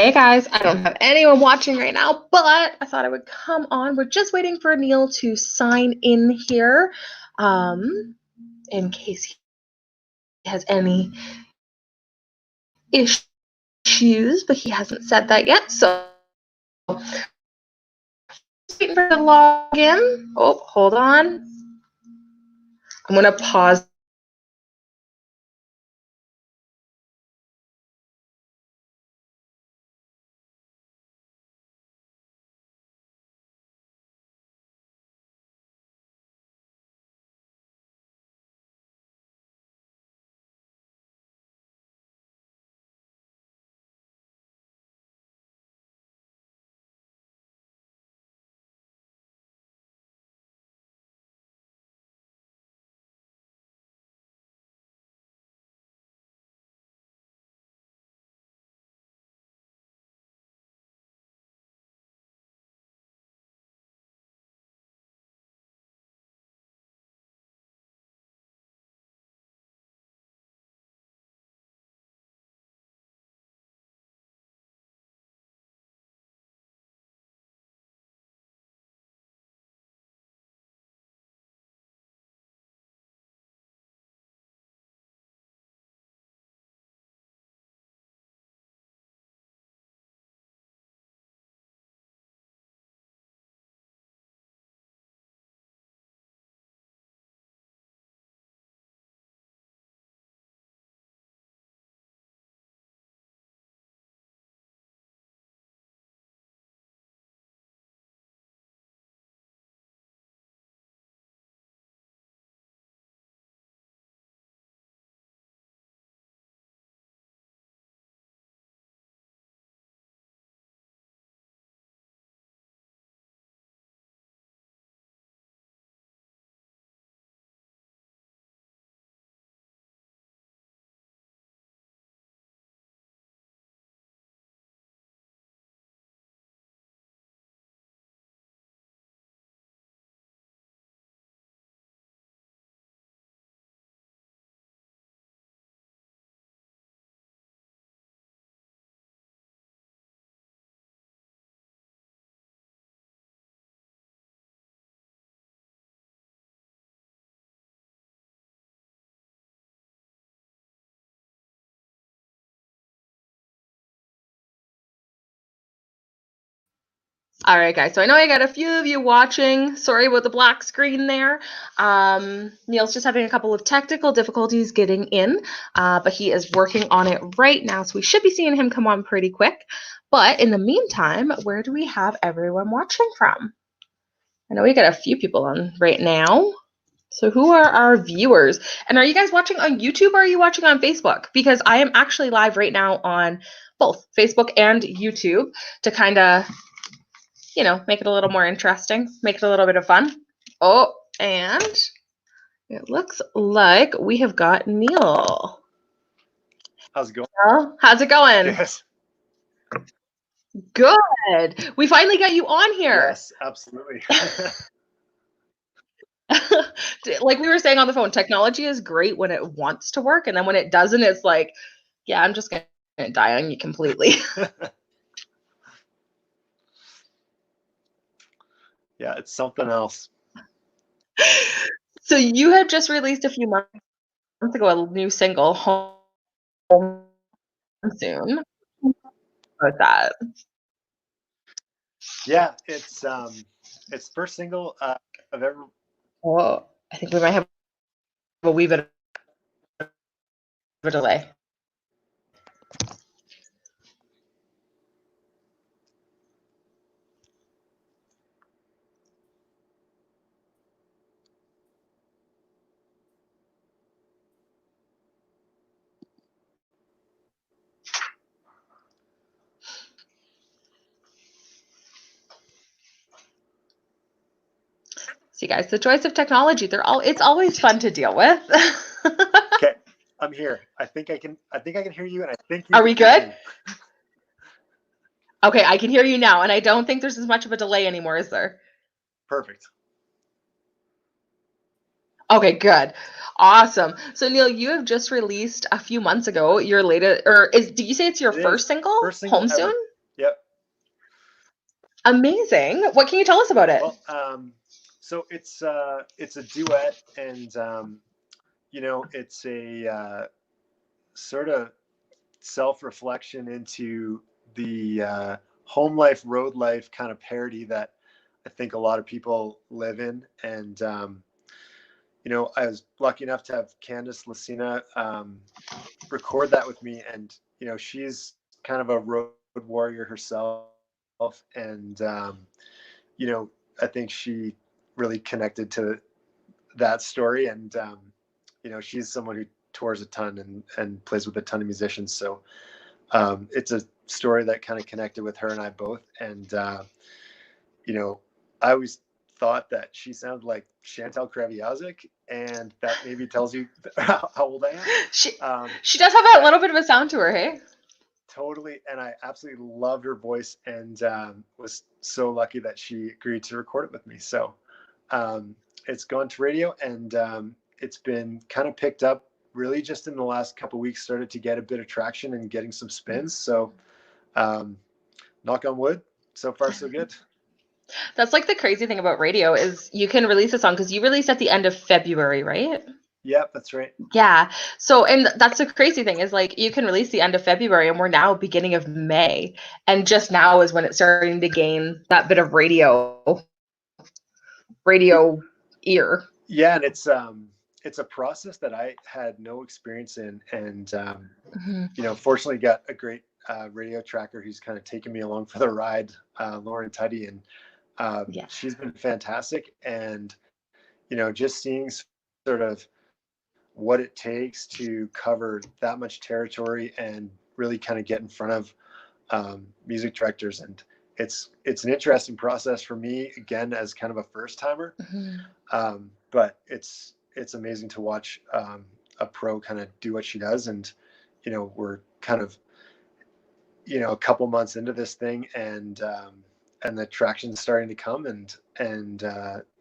Hey guys, I don't have anyone watching right now, but I thought I would come on. We're just waiting for Neil to sign in here, in case he has any issues, but he hasn't said that yet. So, just waiting for the login. Oh, hold on. I'm gonna pause. All right, guys. So I know I got a few of you watching. Sorry about the black screen there. Neil's just having a couple of technical difficulties getting in, but he is working on it right now. So we should be seeing him come on pretty quick. But in the meantime, where do we have everyone watching from? I know we got a few people on right now. So who are our viewers? And are you guys watching on YouTube or are you watching on Facebook? Because I am actually live right now on both Facebook and YouTube to kind of make it a little more interesting, make it a little bit of fun. Oh, and it looks like we have got Neil. How's it going? Well, how's it going? Yes. Good. We finally got you on here. Yes, absolutely. Like we were saying on the phone, technology is great when it wants to work, and then when it doesn't, it's like, yeah, I'm just gonna die on you completely. Yeah, it's something else. So you had just released a few months ago a new single, Home Soon. About that. Yeah, it's first single I've ever. Oh, I think we might have a wee bit of a delay. See, guys, the joys of technology, it's always fun to deal with. Okay, I'm here. I think I can hear you, and I think you Are can we hear good? me. Okay, I can hear you now, and I don't think there's as much of a delay anymore, is there? Perfect. Okay, good. Awesome. So Neil, you have just released a few months ago your latest, or did you say it's your It first is single, first single Home Soon? ever. Amazing. What can you tell us about it? Well, so it's a duet, and it's a sort of self-reflection into the home life, road life kind of parody that I think a lot of people live in. And I was lucky enough to have Candice Lucina record that with me, and she's kind of a road warrior herself, and I think she really connected to that story, and she's someone who tours a ton and plays with a ton of musicians, so it's a story that kind of connected with her and I both. And I always thought that she sounded like Chantal Kreviazik, and that maybe tells you how old I am. She does have that little bit of a sound to her, hey? Totally, and I absolutely loved her voice, and was so lucky that she agreed to record it with me. So it's gone to radio, and it's been kind of picked up really just in the last couple of weeks, started to get a bit of traction and getting some spins. So knock on wood, so far so good. That's like the crazy thing about radio is you can release a song because you released at the end of February, right? Yep, that's right. Yeah. So, and that's the crazy thing is like you can release the end of February and we're now beginning of May. And just now is when it's starting to gain that bit of radio ear. Yeah, and it's a process that I had no experience in, and fortunately got a great radio tracker who's kind of taken me along for the ride, Lauren Tuddy, and she's been fantastic. And just seeing sort of what it takes to cover that much territory and really kind of get in front of music directors, and it's an interesting process for me, again, as kind of a first timer. But it's amazing to watch a pro kind of do what she does. And we're kind of a couple months into this thing, and the traction's starting to come, and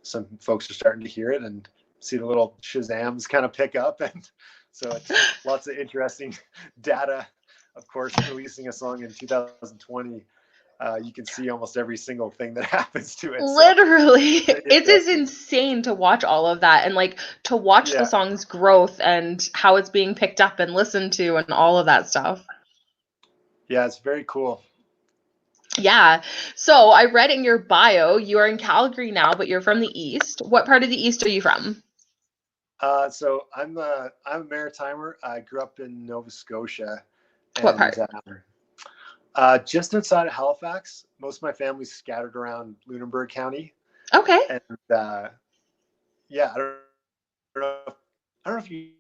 some folks are starting to hear it and see the little Shazams kind of pick up. And so it's lots of interesting data. Of course, releasing a song in 2020, you can see almost every single thing that happens to it. Literally, so it is insane to watch all of that, and like to watch the song's growth and how it's being picked up and listened to and all of that stuff. Yeah, it's very cool. Yeah. So I read in your bio, you are in Calgary now, but you're from the East. What part of the East are you from? So I'm a Maritimer. I grew up in Nova Scotia. And, what part? Just outside of Halifax. Most of my family's scattered around Lunenburg County. Okay. And yeah, I don't know if you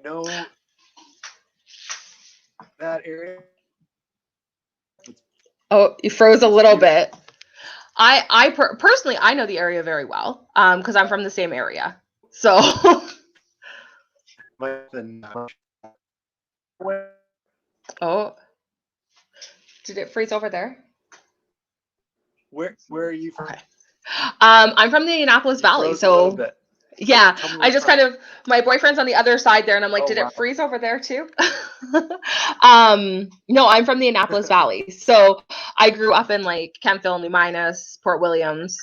know that area. Oh, you froze a little bit. I personally, I know the area very well because I'm from the same area. So. Oh. Did it freeze over there? Where are you from? Okay. I'm from the Annapolis Valley, so yeah, I just kind of, my boyfriend's on the other side there, and I'm like, did it freeze over there too? No, I'm from the Annapolis Valley, so I grew up in like Kemptville, New Minas, Port Williams.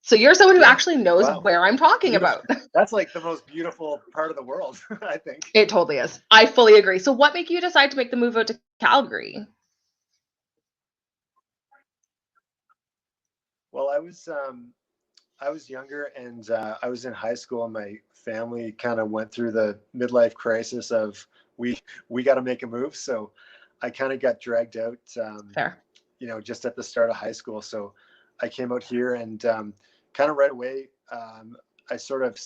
So you're someone who actually knows where I'm talking about. That's like the most beautiful part of the world, I think. It totally is. I fully agree. So what made you decide to make the move out to Calgary? Well, I was younger, and I was in high school, and my family kind of went through the midlife crisis of we got to make a move. So I kind of got dragged out, just at the start of high school. So I came out here, and kind of right away, I sort of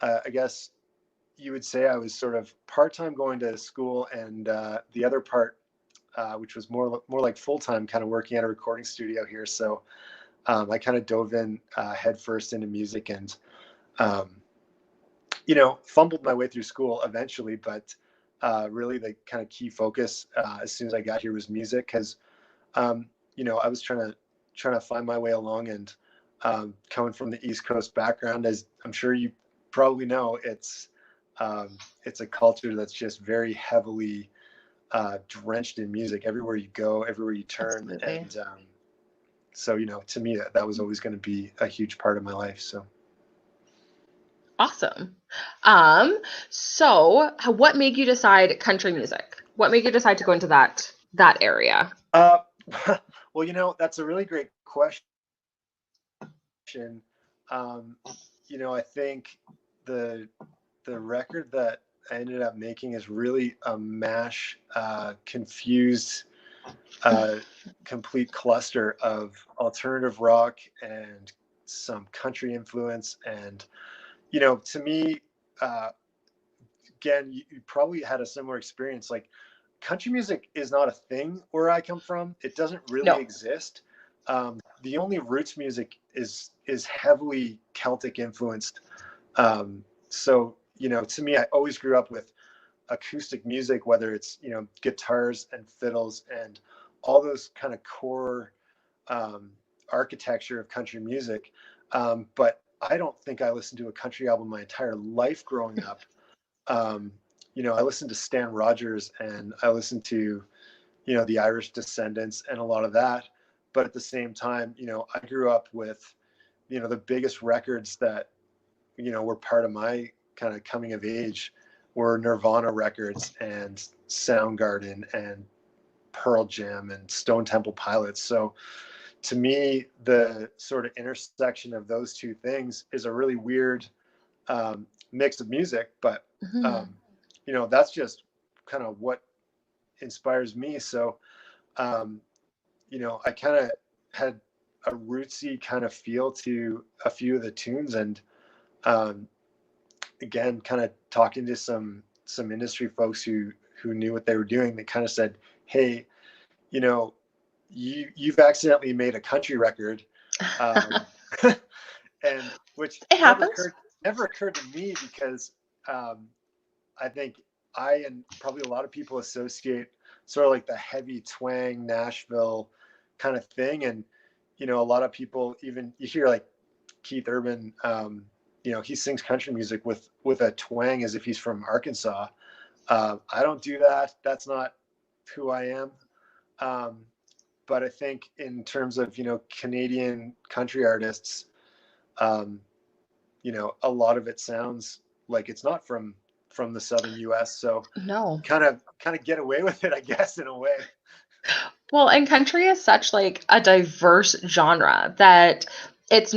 I guess you would say I was sort of part-time going to school, and the other part, which was more like full-time, kind of working at a recording studio here. So I kind of dove in head first into music, and fumbled my way through school eventually. But really, the kind of key focus as soon as I got here was music, because I was trying to find my way along, and coming from the East Coast background, as I'm sure you probably know, it's a culture that's just very heavily drenched in music everywhere you go, everywhere you turn. Absolutely. And so, to me, that was always going to be a huge part of my life. So. Awesome. So what made you decide country music? What made you decide to go into that area? Well, that's a really great question. I think the record that I ended up making is really a mash, confused, complete cluster of alternative rock and some country influence. And, to me, again, you probably had a similar experience. Like, country music is not a thing where I come from. It doesn't really No. exist. The only roots music is heavily Celtic influenced. So, to me, I always grew up with acoustic music, whether it's, guitars and fiddles and all those kind of core architecture of country music. But I don't think I listened to a country album my entire life growing up. Um, I listened to Stan Rogers, and I listened to, the Irish Descendants and a lot of that. But at the same time, I grew up with, the biggest records that, were part of my kind of coming of age were Nirvana records and Soundgarden and Pearl Jam and Stone Temple Pilots. So to me, the sort of intersection of those two things is a really weird mix of music, but that's just kind of what inspires me. So, I kind of had a rootsy kind of feel to a few of the tunes, and again, kind of talking to some industry folks who knew what they were doing. They kind of said, "Hey, you've accidentally made a country record," and which It happens. never occurred to me, because I think I and probably a lot of people associate sort of like the heavy twang Nashville kind of thing. And, a lot of people, even you hear like Keith Urban, he sings country music with a twang as if he's from Arkansas. I don't do that. That's not who I am. But I think in terms of, Canadian country artists, a lot of it sounds like it's not from the southern US. So No. kind of get away with it, I guess, in a way. Well, and country is such like a diverse genre that it's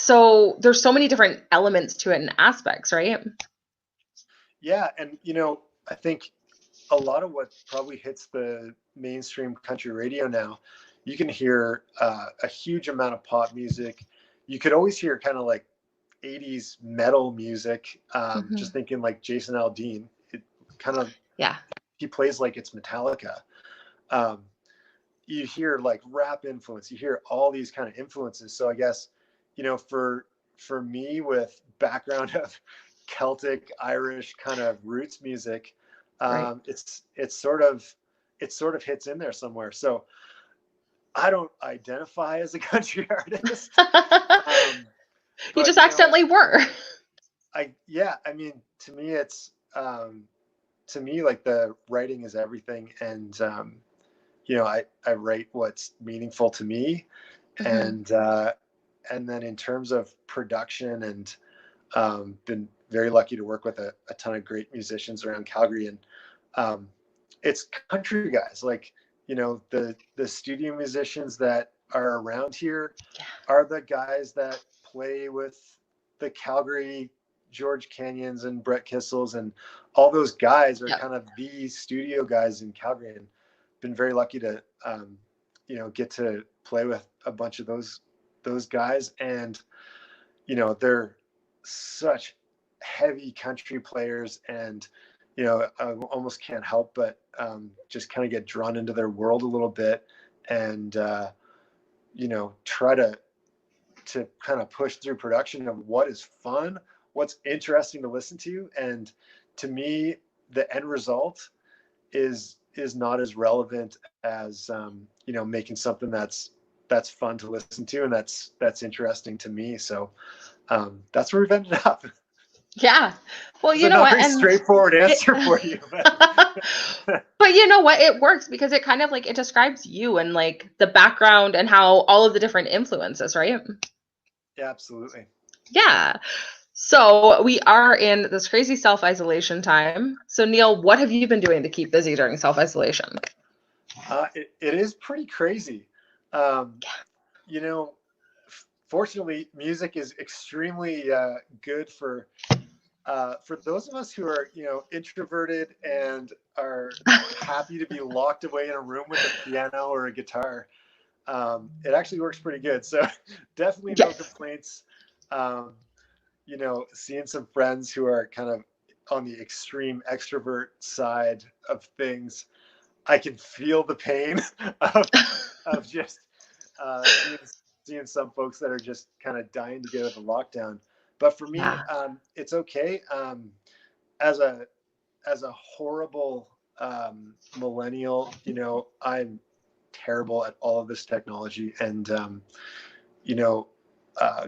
so there's so many different elements to it and aspects, right? Yeah. And, I think a lot of what probably hits the mainstream country radio now, you can hear a huge amount of pop music. You could always hear kind of like 80s metal music. Just thinking like Jason Aldean, it kind of, he plays like it's Metallica. You hear like rap influence, you hear all these kind of influences. So I guess, for me, with background of Celtic, Irish kind of roots music, Right. it's sort of hits in there somewhere. So I don't identify as a country artist. You But just accidentally were. I mean, to me, it's like the writing is everything. And I write what's meaningful to me. And then in terms of production, and been very lucky to work with a ton of great musicians around Calgary. And it's country guys, like, the studio musicians that are around here are the guys that play with the Calgary George Canyons and Brett Kissels, and all those guys are kind of the studio guys in Calgary. And been very lucky to get to play with a bunch of those guys. And they're such heavy country players, and I almost can't help but just kind of get drawn into their world a little bit, and try to kind of push through production of what is fun, what's interesting to listen to. And to me, the end result is not as relevant as making something that's fun to listen to, and that's interesting to me. So that's where we've ended up. Yeah. Well, It's you a know not what? very And straightforward it, answer for you, but but you know what? It works because it kind of like it describes you and like the background and how all of the different influences, right? yeah, absolutely. Yeah. So we are in this crazy self-isolation time. So Neil, what have you been doing to keep busy during self-isolation? It is pretty crazy. Um, you know, fortunately, music is extremely good for those of us who are, introverted and are happy to be locked away in a room with a piano or a guitar. It actually works pretty good. So definitely no Yes. complaints. Um, seeing some friends who are kind of on the extreme extrovert side of things, I can feel the pain of, of just seeing some folks that are just kind of dying to get out of the lockdown. But for me, Yeah. it's okay. As a horrible millennial, I'm terrible at all of this technology, and you know,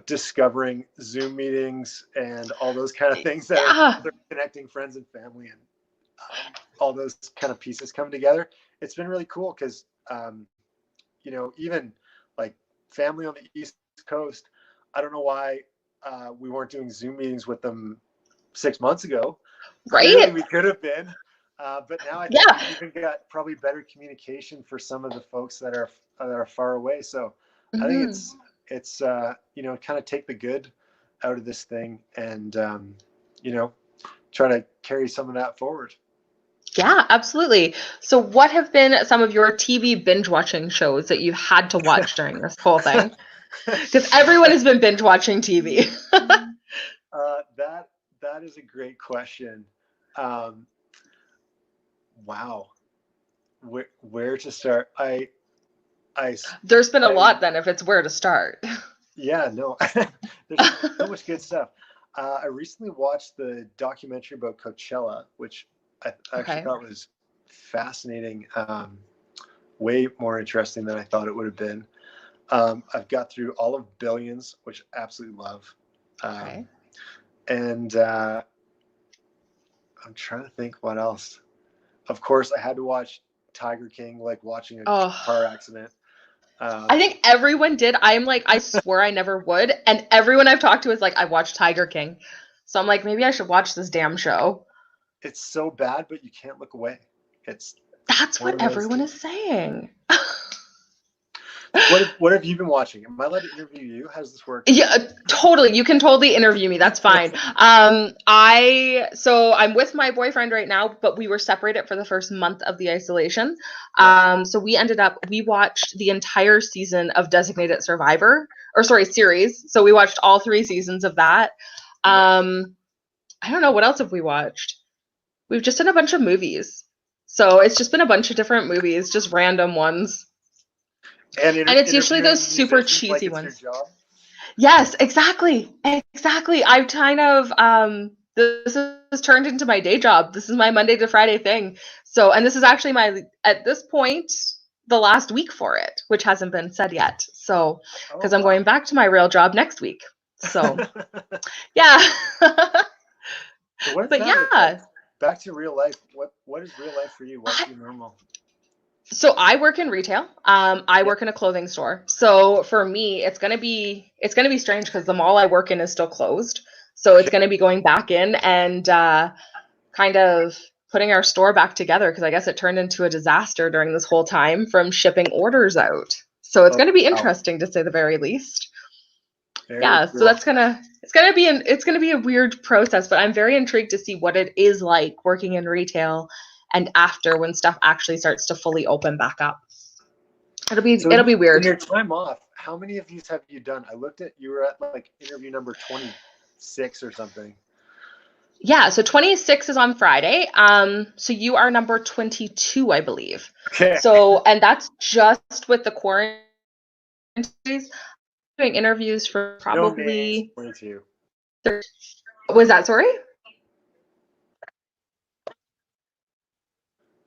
discovering Zoom meetings and all those kind of things that are Yeah. connecting friends and family, and all those kind of pieces come together. It's been really cool because, even like family on the East Coast, I don't know why we weren't doing Zoom meetings with them 6 months ago. Clearly, Right? we could have been. But now I think Yeah. we've even got probably better communication for some of the folks that are far away. So I think Hmm. it's kind of take the good out of this thing, and try to carry some of that forward. Yeah, absolutely. So what have been some of your TV binge watching shows that you've had to watch during this whole thing? Because everyone has been binge watching TV. That is a great question. Um, wow, where to start? I There's been a I lot then if it's where to start. Yeah, no, there's so much good stuff. I recently watched the documentary about Coachella, which I actually Okay. thought was fascinating, way more interesting than I thought it would have been. I've got through all of Billions, which I absolutely love. Um, Okay. and I'm trying to think what else. Of course, I had to watch Tiger King, like watching a Oh, car accident. I Um, think everyone did. I'm like, I swore I never would. And everyone I've talked to is like, I watched Tiger King. So I'm like, maybe I should watch this damn show. it's so bad, but you can't look away. It's That's one what of those everyone things. is saying. What have you been watching? Am I allowed to interview you? How does this work? Yeah, totally. You can totally interview me. That's fine. I'm with my boyfriend right now, but we were separated for the first month of the isolation. Yeah. So we watched the entire season of Designated Survivor, or sorry, series. So we watched all 3 seasons of that. Nice. Um, I don't know what else have we watched. We've just done a bunch of movies. So it's just been a bunch of different movies, just random ones. And And it's usually those interviewing super musicians like cheesy it's your ones. job. Yes, exactly. Exactly. I've kind of this has turned into my day job. This is my Monday to Friday thing. So, and this is actually my at this point the last week for it, which hasn't been said yet. So, Oh because I'm going wow. back to my real job next week. So, yeah. So what is But that like? yeah, Back to real life. What is real life for you? What's I, your normal? so I work in retail. I Yep. work in a clothing store. So for me, it's gonna be strange because the mall I work in is still closed. So it's Okay. gonna be going back in and kind of putting our store back together because I guess it turned into a disaster during this whole time from shipping orders out. So it's Oh gonna be wow. interesting to say the very least. Very Yeah, so cool. it's gonna be a weird process, but I'm very intrigued to see what it is like working in retail and after when stuff actually starts to fully open back up. It'll be So it'll be in weird. your time off, how many of these have you done? I looked at you were at like interview number 26 or something. Yeah, so 26 is on Friday. So you are number 22, I believe. Okay. So, and that's just with the quarantine. Doing interviews for No names, probably 22. was that sorry?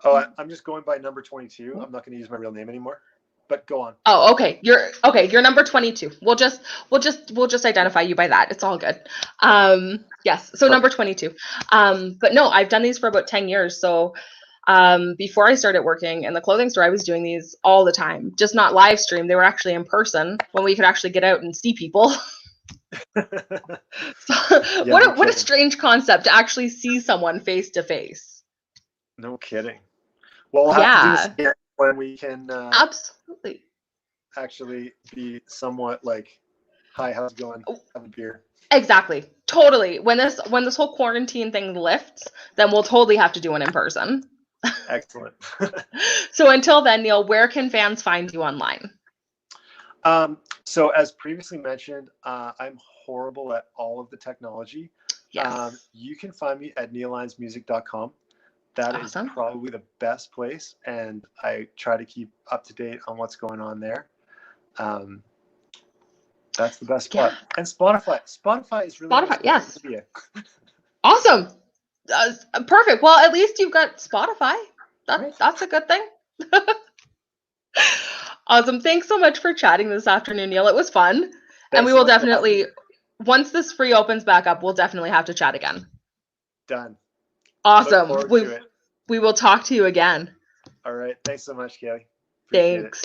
Oh, I'm just going by number 22. I'm not going to use my real name anymore. but go on. Oh, okay. You're number 22. We'll just identify you by that. It's all good. Yes. So number 22. But no, I've done these for about 10 years. So before I started working in the clothing store, I was doing these all the time, just not live stream. They were actually in person when we could actually get out and see people. So, Yeah, no what a kidding. strange concept to actually see someone face to face. No kidding. Well, we'll have to do this Yeah, again when we can absolutely. actually be somewhat like, hi, how's it going? Have a beer. Exactly. Totally. When this whole quarantine thing lifts, then we'll totally have to do one in person. Excellent. So until then, Neil, where can fans find you online? So as previously mentioned, I'm horrible at all of the technology. Yes. You can find me at neolyonsmusic.com. That is Awesome. probably the best place, and I try to keep up to date on what's going on there. That's the best Yeah. part. And Spotify. Spotify is really Spotify. on Yes. social media. Awesome. Perfect. Well, at least you've got Spotify. Right. That's a good thing. Awesome. Thanks so much for chatting this afternoon, Neil. It was fun. And Thanks we so will much for having definitely, me. once this free opens back up, we'll definitely have to chat again. Done. Look Awesome. forward We to it. we will talk to you again. All right. Thanks so much, K-Leigh. Appreciate it. Thanks.